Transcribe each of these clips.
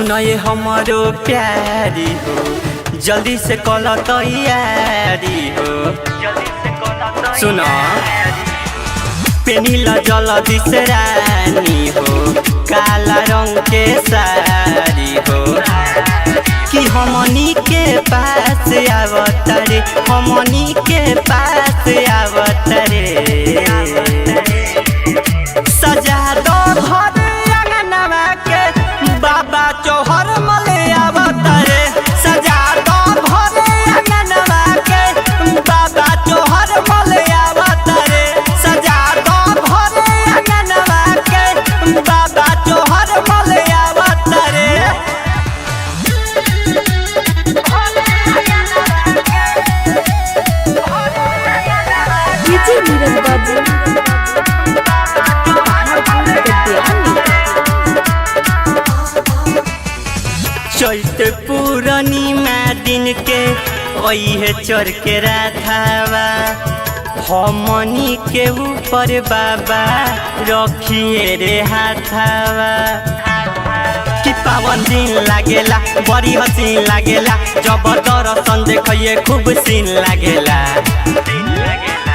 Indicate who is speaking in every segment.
Speaker 1: सुनाए हमारो प्यारी हो जल्दी से कल तैयारी हो सुना पेनीला जल्दी से रानी हो काला रंग के साड़ी हो कि हमनी के पास आवतरे हमनी के पास आवतरे सजा दो घर अंगनवा के बाबा चौहर मले आवतरे सजा दो घर अंगनवा के बाबा चौहर मले आवतरे सजा दो घर अंगनवा के बाबा चौहर मले आवतरे चैत पूर्णिमा दिन के ओहे चढ़ के राधावा हमनी के ऊपर बाबा रखिए रे हाथावा कि पावन दिन लागेला बड़ी हसीन लागेला जब दर्शन देखिए खूब सीन लागेला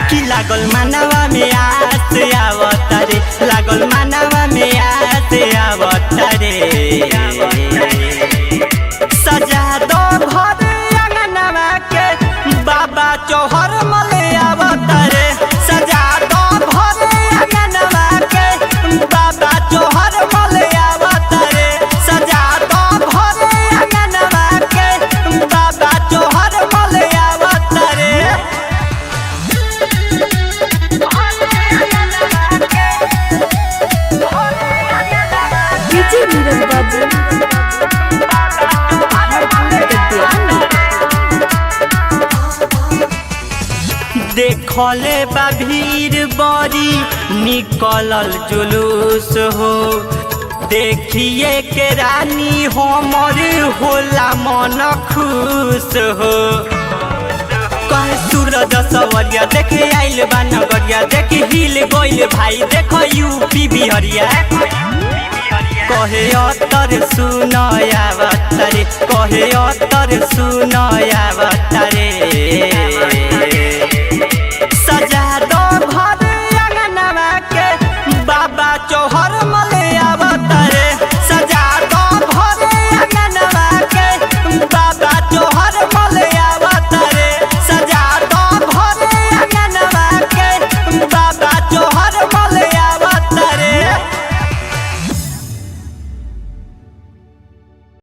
Speaker 1: कि लागल मानवा में आस आवतरे लागल मानवा में आस आवतरे सजा दो घर अंगनवा के बाबा चौहर मले आवतरे सजा दो घर अंगनवा के बाबा चौहर मले आवतरे सजा दो घर अंगनवा के बाबा चौहर मले आवतरे देखले बा भीड़ बड़ी निकलल जुलूस हो देखिए के रानी हमर होला मन खुश हो कहे सूरज सवरिया देखे आइल बा नगरिया देखे हिल गइल भाई देखो यूपी बिहरिया कहे अतर सुनया बतरे कहे अतर सुनया बतरे सजा